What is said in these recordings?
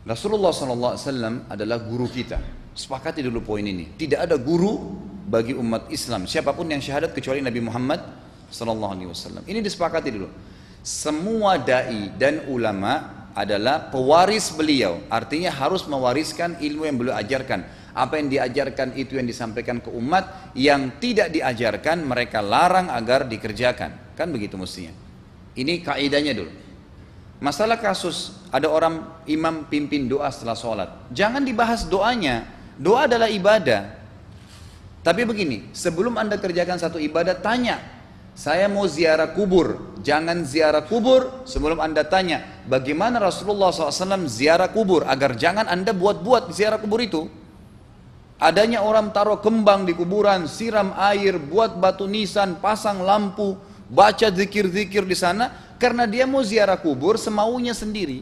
Rasulullah SAW adalah guru kita. Sepakati dulu poin ini. Tidak ada guru bagi umat Islam siapapun yang syahadat kecuali Nabi Muhammad SAW. Ini disepakati dulu. Semua dai dan ulama adalah pewaris beliau. Artinya harus mewariskan ilmu yang beliau ajarkan. Apa yang diajarkan itu yang disampaikan ke umat. Yang tidak diajarkan mereka larang agar dikerjakan. Kan begitu mestinya. Ini kaidahnya dulu. Masalah kasus ada orang imam pimpin doa setelah sholat, jangan dibahas doanya. Doa adalah ibadah. Tapi begini, sebelum anda kerjakan satu ibadah, tanya, saya mau ziarah kubur. Jangan ziarah kubur sebelum anda tanya bagaimana Rasulullah SAW ziarah kubur, agar jangan anda buat-buat ziarah kubur itu. Adanya orang taruh kembang di kuburan, siram air, buat batu nisan, pasang lampu, baca zikir-zikir di sana. Karena dia mau ziarah kubur semaunya sendiri.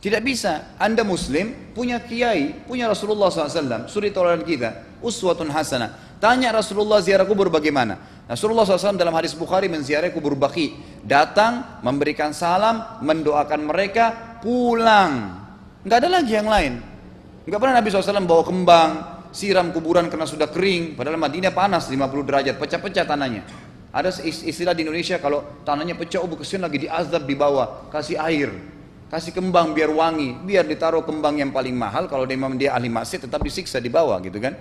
Tidak bisa. Anda muslim, punya kiai, punya Rasulullah SAW, suri tauladan kita, uswatun hasanah. Tanya Rasulullah ziarah kubur bagaimana. Rasulullah SAW dalam hadis Bukhari menziarahi kubur Baqi. Datang, memberikan salam, mendoakan mereka, pulang. Nggak ada lagi yang lain. Nggak pernah Nabi SAW bawa kembang, siram kuburan karena sudah kering. Padahal Madinah panas 50 derajat, pecah-pecah tanahnya. Ada istilah di Indonesia kalau tanahnya pecah, kesian lagi diazab di bawah, kasih air, kasih kembang biar wangi, biar ditaruh kembang yang paling mahal. Kalau dia ahli maksiat tetap disiksa di bawah gitu kan.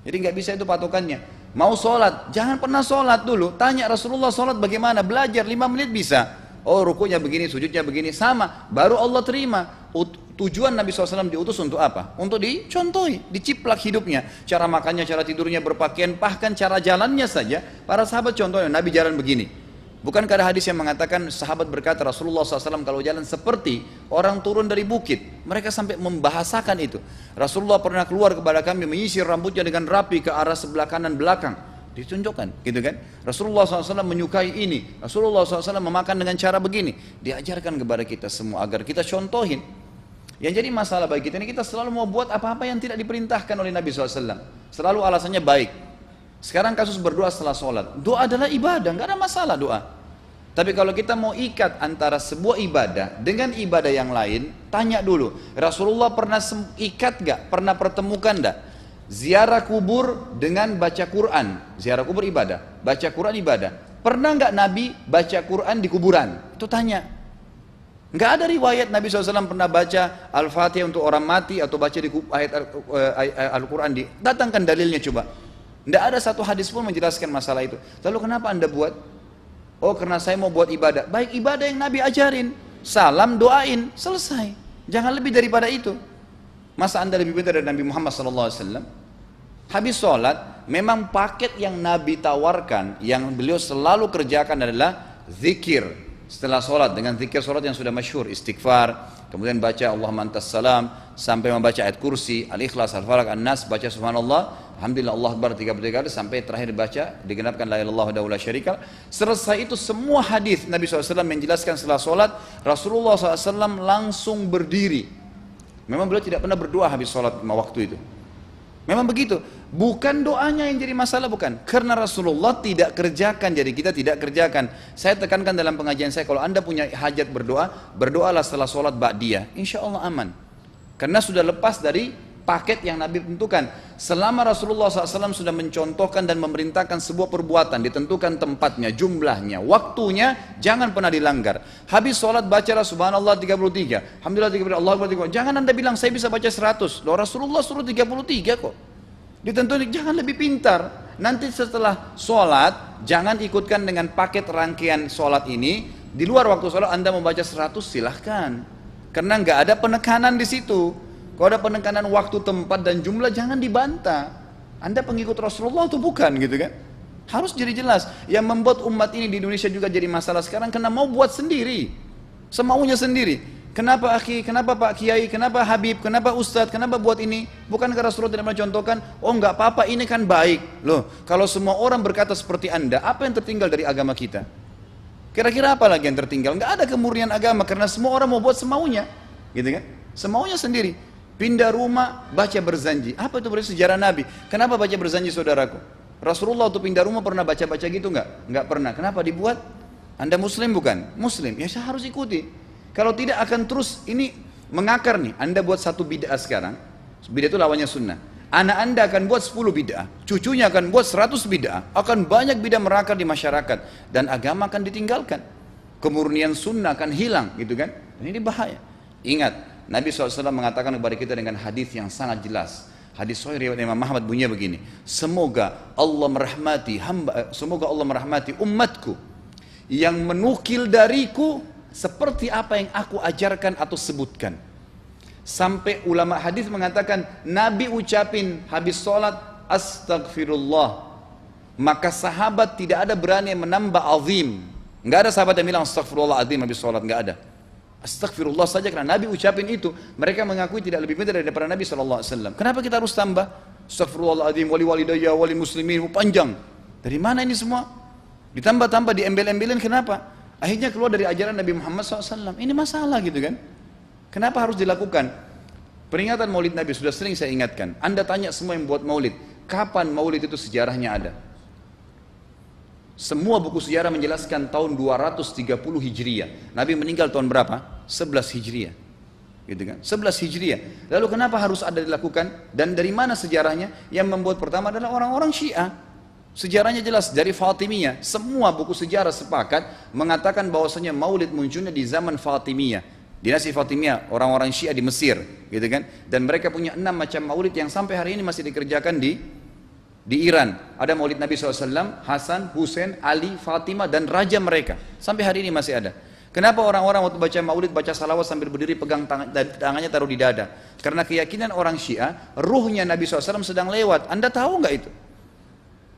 Jadi nggak bisa itu patokannya. Mau sholat, jangan pernah sholat dulu. Tanya Rasulullah sholat bagaimana, belajar 5 menit bisa. Oh rukunya begini, sujudnya begini, sama. Baru Allah terima. Tujuan Nabi SAW diutus untuk apa? Untuk dicontohi, diciplak hidupnya. Cara makannya, cara tidurnya, berpakaian, bahkan cara jalannya saja. Para sahabat contohnya, Nabi jalan begini. Bukankah ada hadis yang mengatakan sahabat berkata Rasulullah SAW kalau jalan seperti orang turun dari bukit. Mereka sampai membahasakan itu. Rasulullah pernah keluar kepada kami menyisir rambutnya dengan rapi ke arah sebelah kanan belakang. Ditunjukkan, gitu kan? Rasulullah SAW menyukai ini. Rasulullah SAW memakan dengan cara begini. Diajarkan kepada kita semua agar kita contohin. Yang jadi masalah bagi kita ini, kita selalu mau buat apa-apa yang tidak diperintahkan oleh Nabi SAW. Selalu alasannya baik. Sekarang kasus berdoa setelah sholat. Doa adalah ibadah, nggak ada masalah doa. Tapi kalau kita mau ikat antara sebuah ibadah dengan ibadah yang lain, tanya dulu. Rasulullah pernah ikat nggak? Pernah pertemukan nggak? Ziarah kubur dengan baca Quran. Ziarah kubur ibadah, baca Quran ibadah. Pernah nggak Nabi baca Quran di kuburan? Itu tanya. Nggak ada riwayat Nabi SAW pernah baca Al-Fatihah untuk orang mati atau baca di ayat Al-Quran. Datangkan dalilnya coba. Nggak ada satu hadis pun menjelaskan masalah itu. Lalu kenapa anda buat? Oh karena saya mau buat ibadah. Baik, ibadah yang Nabi ajarin. Salam, doain, selesai. Jangan lebih daripada itu. Masa anda lebih pintar dari Nabi Muhammad SAW? Habis sholat, memang paket yang Nabi tawarkan, yang beliau selalu kerjakan adalah zikir. Setelah sholat dengan zikir sholat yang sudah masyhur, istighfar, kemudian baca Allahumma antas salam, sampai membaca ayat kursi, al-ikhlas, al-falaq, an-nas, baca subhanallah, alhamdulillah, Allah akbar 33 kali, sampai terakhir baca digenapkan la ilaha illallah wahdahu la syarika lah. Selesai itu semua hadis Nabi SAW menjelaskan setelah sholat, Rasulullah SAW langsung berdiri. Memang beliau tidak pernah berdoa habis sholat 5 waktu itu. Memang begitu. Bukan doanya yang jadi masalah, bukan. Karena Rasulullah tidak kerjakan, jadi kita tidak kerjakan. Saya tekankan dalam pengajian saya, kalau anda punya hajat berdoa, berdoalah setelah sholat ba'diyah. Insya Allah aman. Karena sudah lepas dari paket yang Nabi tentukan. Selama Rasulullah SAW sudah mencontohkan dan memerintahkan sebuah perbuatan, ditentukan tempatnya, jumlahnya, waktunya, jangan pernah dilanggar. Habis sholat bacalah subhanallah 33, alhamdulillah 33, Allah akbar 33. Jangan anda bilang saya bisa baca 100. Loh Rasulullah suruh 33 kok. Ditentukan, jangan lebih pintar. Nanti setelah sholat, jangan ikutkan dengan paket rangkaian sholat ini. Di luar waktu sholat anda membaca 100 silahkan. Karena nggak ada penekanan di situ. Kalau ada penekanan waktu, tempat, dan jumlah, jangan dibantah. Anda pengikut Rasulullah atau bukan gitu kan? Harus jadi jelas. Yang membuat umat ini di Indonesia juga jadi masalah sekarang karena mau buat sendiri. Semaunya sendiri. Kenapa akhi, kenapa Pak Kiai, kenapa Habib, kenapa Ustadz, kenapa buat ini? Bukankah Rasulullah tidak mencontohkan? Oh enggak apa-apa, ini kan baik. Loh, kalau semua orang berkata seperti Anda, apa yang tertinggal dari agama kita? Kira-kira apa lagi yang tertinggal? Enggak ada kemurnian agama karena semua orang mau buat semaunya. Gitu kan? Semaunya sendiri. Pindah rumah, baca berzanji. Apa itu berarti sejarah Nabi? Kenapa baca berzanji saudaraku? Rasulullah waktu pindah rumah pernah baca-baca gitu enggak? Enggak pernah. Kenapa dibuat? Anda muslim bukan? Muslim. Ya saya harus ikuti. Kalau tidak akan terus ini mengakar nih. Anda buat satu bid'ah sekarang, bid'ah itu lawannya sunnah. Anak Anda akan buat 10 bid'ah, cucunya akan buat 100 bid'ah, akan banyak bid'ah merakar di masyarakat, dan agama akan ditinggalkan. Kemurnian sunnah akan hilang, gitu kan? Ini bahaya. Ingat, Nabi SAW mengatakan kepada kita dengan hadis yang sangat jelas. Hadis sahih riwayat Imam Ahmad bunyinya begini: semoga Allah merahmati umatku yang menukil dariku seperti apa yang aku ajarkan atau sebutkan. Sampai ulama hadis mengatakan Nabi ucapin habis sholat astagfirullah, maka sahabat tidak ada berani yang menambah azim. Nggak ada sahabat yang bilang astagfirullah azim habis sholat, nggak ada. Astagfirullah saja, karena Nabi ucapin itu, mereka mengakui tidak lebih pintar daripada Nabi SAW. Kenapa kita harus tambah astagfirullahaladzim, wali walidayya, wali muslimin, panjang? Dari mana ini semua? Ditambah-tambah, diembel-embelin, kenapa? Akhirnya keluar dari ajaran Nabi Muhammad SAW. Ini masalah gitu kan? Kenapa harus dilakukan? Peringatan maulid Nabi sudah sering saya ingatkan. Anda tanya semua yang buat maulid, kapan maulid itu sejarahnya ada? Semua buku sejarah menjelaskan tahun 230 Hijriah. Nabi meninggal tahun berapa? 11 Hijriah. Gitu kan? 11 Hijriah. Lalu kenapa harus ada dilakukan? Dan dari mana sejarahnya? Yang membuat pertama adalah orang-orang Syiah. Sejarahnya jelas dari Fatimiyah. Semua buku sejarah sepakat mengatakan bahwasanya maulid munculnya di zaman Fatimiyah. Dinasti Fatimiyah, orang-orang Syiah di Mesir, gitu kan? Dan mereka punya 6 macam maulid yang sampai hari ini masih dikerjakan di Iran. Ada maulid Nabi SAW, Hasan, Husain, Ali, Fatimah, dan raja mereka. Sampai hari ini masih ada. Kenapa orang-orang waktu baca maulid, baca salawat sambil berdiri pegang tangannya taruh di dada? Karena keyakinan orang Syiah, ruhnya Nabi SAW sedang lewat. Anda tahu nggak itu?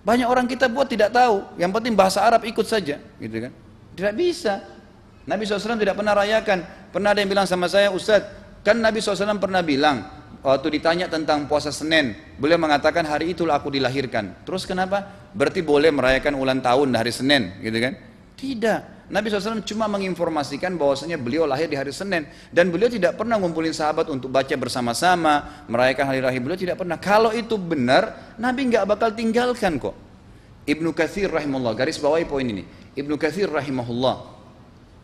Banyak orang kita buat tidak tahu. Yang penting bahasa Arab ikut saja, gitu kan? Tidak bisa. Nabi SAW tidak pernah rayakan. Pernah ada yang bilang sama saya, Ustaz, kan Nabi SAW pernah bilang, waktu ditanya tentang puasa Senin, beliau mengatakan hari itulah aku dilahirkan. Terus kenapa? Berarti boleh merayakan ulang tahun hari Senin, gitu kan? Tidak. Nabi SAW cuma menginformasikan bahwasanya beliau lahir di hari Senin, dan beliau tidak pernah ngumpulin sahabat untuk baca bersama-sama, merayakan hari raya. Beliau tidak pernah. Kalau itu benar, Nabi nggak bakal tinggalkan kok. Ibnu Katsir rahimahullah, garis bawahi poin ini. Ibnu Katsir rahimahullah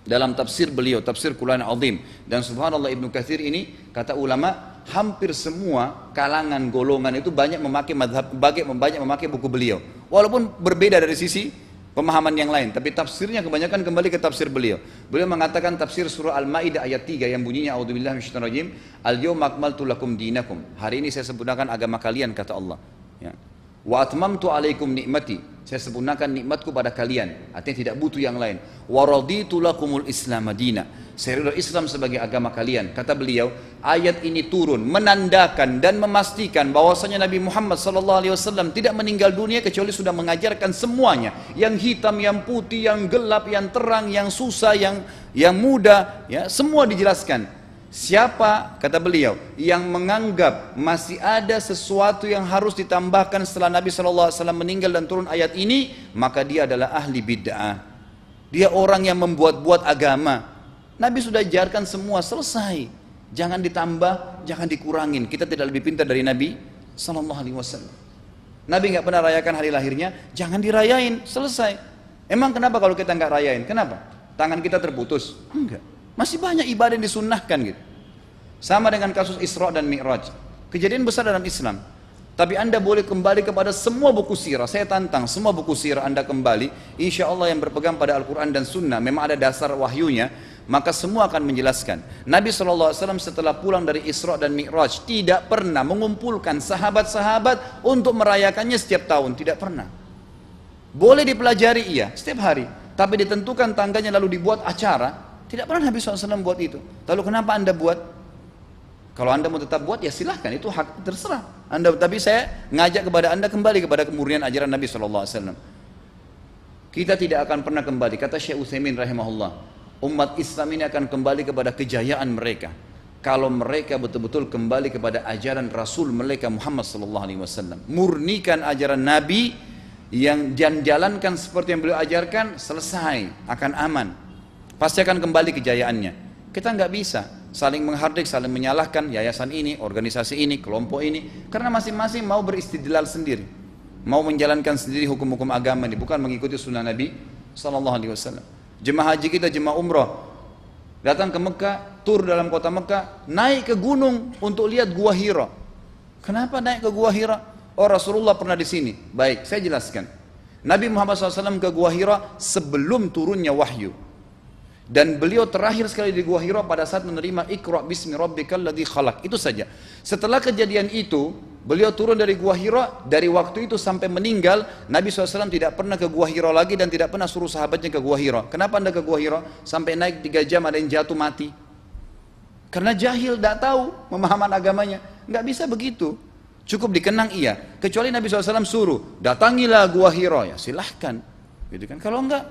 dalam tafsir beliau, tafsir Quran Azim, dan subhanallah Ibnu Katsir ini kata ulama hampir semua kalangan golongan itu banyak memakai banyak memakai buku beliau, walaupun berbeda dari sisi pemahaman yang lain, tapi tafsirnya kebanyakan kembali ke tafsir beliau. Beliau mengatakan tafsir surah Al-Maidah ayat 3 yang bunyinya a'udzubillahi minasyaitonir rajim, al-yawma akmaltu lakum dinakum, hari ini saya sempurnakan agama kalian, kata Allah, ya. Wa atmamtu alaikum nikmati, saya sempurnakan nikmatku pada kalian, artinya tidak butuh yang lain. Wa raditu lakumul Islam madina, saya ridho Islam sebagai agama kalian. Kata beliau, ayat ini turun menandakan dan memastikan bahwasanya Nabi Muhammad SAW tidak meninggal dunia kecuali sudah mengajarkan semuanya, yang hitam, yang putih, yang gelap, yang terang, yang susah, yang muda, ya, semua dijelaskan. Siapa, kata beliau, yang menganggap masih ada sesuatu yang harus ditambahkan setelah Nabi SAW meninggal dan turun ayat ini, maka dia adalah ahli bid'ah. Dia orang yang membuat-buat agama. Nabi sudah ajarkan semua, selesai. Jangan ditambah, jangan dikurangin. Kita tidak lebih pintar dari Nabi SAW. Nabi nggak pernah rayakan hari lahirnya, jangan dirayain, selesai. Emang kenapa kalau kita nggak rayain? Kenapa? Tangan kita terputus? Enggak. Masih banyak ibadah yang disunnahkan gitu. Sama dengan kasus Isra dan Mi'raj. Kejadian besar dalam Islam. Tapi Anda boleh kembali kepada semua buku sirah. Saya tantang semua buku sirah Anda kembali. Insya Allah yang berpegang pada Al-Quran dan Sunnah, memang ada dasar wahyunya, maka semua akan menjelaskan. Nabi SAW setelah pulang dari Isra dan Mi'raj tidak pernah mengumpulkan sahabat-sahabat untuk merayakannya setiap tahun. Tidak pernah. Boleh dipelajari, iya, setiap hari. Tapi ditentukan tanggalnya lalu dibuat acara. Tidak pernah Nabi SAW buat itu. Lalu kenapa Anda buat? Kalau Anda mau tetap buat, ya silahkan, itu hak terserah Anda. Tapi saya ngajak kepada Anda kembali kepada kemurnian ajaran Nabi SAW. Kita tidak akan pernah kembali, kata Syekh Utsaimin rahimahullah, umat Islam ini akan kembali kepada kejayaan mereka kalau mereka betul-betul kembali kepada ajaran Rasul mereka Muhammad SAW. Murnikan ajaran Nabi, yang jalankan seperti yang beliau ajarkan, selesai, akan aman. Pasti akan kembali kejayaannya. Kita nggak bisa saling menghardik, saling menyalahkan yayasan ini, organisasi ini, kelompok ini, karena masing-masing mau beristidlal sendiri, mau menjalankan sendiri hukum-hukum agama ini, bukan mengikuti sunnah Nabi SAW. Jemaah haji kita, jemaah umrah, datang ke Mekah, tur dalam kota Mekah, naik ke gunung untuk lihat Gua Hira. Kenapa naik ke Gua Hira? Oh, Rasulullah pernah di sini. Baik, saya jelaskan. Nabi Muhammad SAW ke Gua Hira sebelum turunnya wahyu. Dan beliau terakhir sekali di Gua Hira pada saat menerima Iqra bismi rabbikal ladzi khalaq. Itu saja. Setelah kejadian itu, beliau turun dari Gua Hira, dari waktu itu sampai meninggal, Nabi SAW tidak pernah ke Gua Hira lagi dan tidak pernah suruh sahabatnya ke Gua Hira. Kenapa anda ke Gua Hira? Sampai naik 3 jam ada yang jatuh mati. Karena jahil, tidak tahu pemahaman agamanya. Nggak bisa begitu. Cukup dikenang iya. Kecuali Nabi SAW suruh, datangilah Gua Hira. Ya silahkan. Gitu kan? Kalau enggak,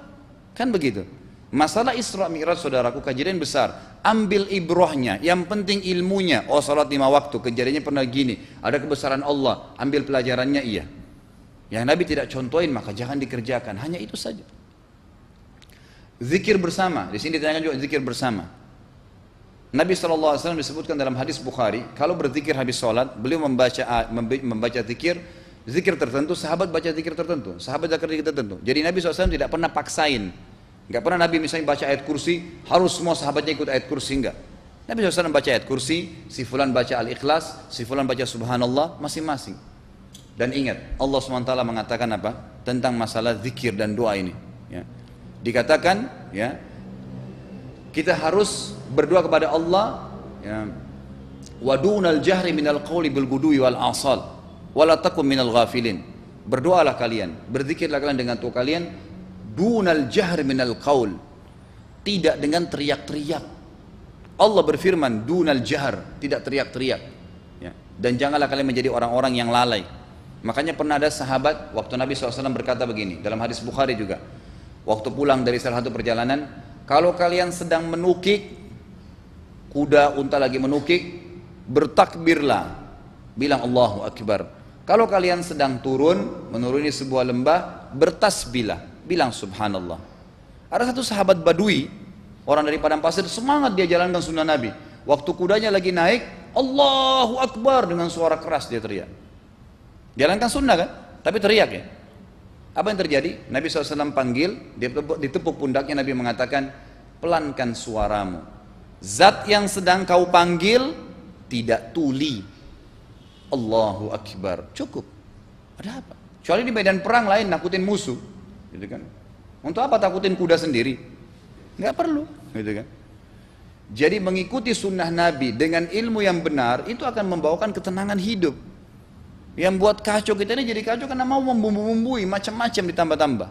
kan begitu. Masalah Isra Mi'raj saudaraku kejadian besar. Ambil ibrahnya, yang penting ilmunya. Oh salat 5 waktu, kejadiannya pernah gini. Ada kebesaran Allah, ambil pelajarannya iya. Yang Nabi tidak contohin maka jangan dikerjakan. Hanya itu saja. Zikir bersama, di sini ditanyakan juga zikir bersama. Nabi SAW disebutkan dalam hadis Bukhari, kalau berzikir habis sholat, beliau membaca zikir tertentu, sahabat baca zikir tertentu, sahabat baca zikir tertentu. Jadi Nabi SAW tidak pernah paksain. Enggak pernah Nabi misalnya baca ayat kursi, harus semua sahabatnya ikut ayat kursi, enggak. Nabi SAW baca ayat kursi, si fulan baca al-ikhlas, si fulan baca subhanallah, masing-masing. Dan ingat, Allah SWT mengatakan apa? Tentang masalah zikir dan doa ini. Ya. Dikatakan, ya, kita harus berdoa kepada Allah, ya, wadunal jahri minal qawli bil gudui wal asal, wala takum minal ghafilin. Berdoalah kalian, berzikirlah kalian dengan doa kalian, dunal jahr minal qaul, tidak dengan teriak-teriak. Allah berfirman dunal jahr, tidak teriak-teriak, ya. Dan janganlah kalian menjadi orang-orang yang lalai. Makanya pernah ada sahabat waktu Nabi SAW berkata begini dalam hadis Bukhari juga, waktu pulang dari salah satu perjalanan, kalau kalian sedang menukik kuda, unta lagi menukik, bertakbirlah, bilang Allahu Akbar. Kalau kalian sedang turun menuruni sebuah lembah, bertasbihlah, bilang subhanallah. Ada satu sahabat badui, orang dari padang pasir, semangat dia jalankan sunnah Nabi. Waktu kudanya lagi naik, Allahu Akbar, dengan suara keras dia teriak. Jalankan sunnah kan, tapi teriak ya. Apa yang terjadi? Nabi SAW panggil, dia ditepuk pundaknya, Nabi mengatakan, pelankan suaramu. Zat yang sedang kau panggil tidak tuli. Allahu Akbar, cukup. Ada apa? Kecuali di medan perang lain nakutin musuh. Gitu kan? Untuk apa takutin kuda sendiri? Nggak perlu, gitu kan? Jadi mengikuti sunnah Nabi dengan ilmu yang benar itu akan membawakan ketenangan hidup. Yang buat kacau kita ini jadi kacau karena mau membumbu-bumbui macam-macam ditambah-tambah.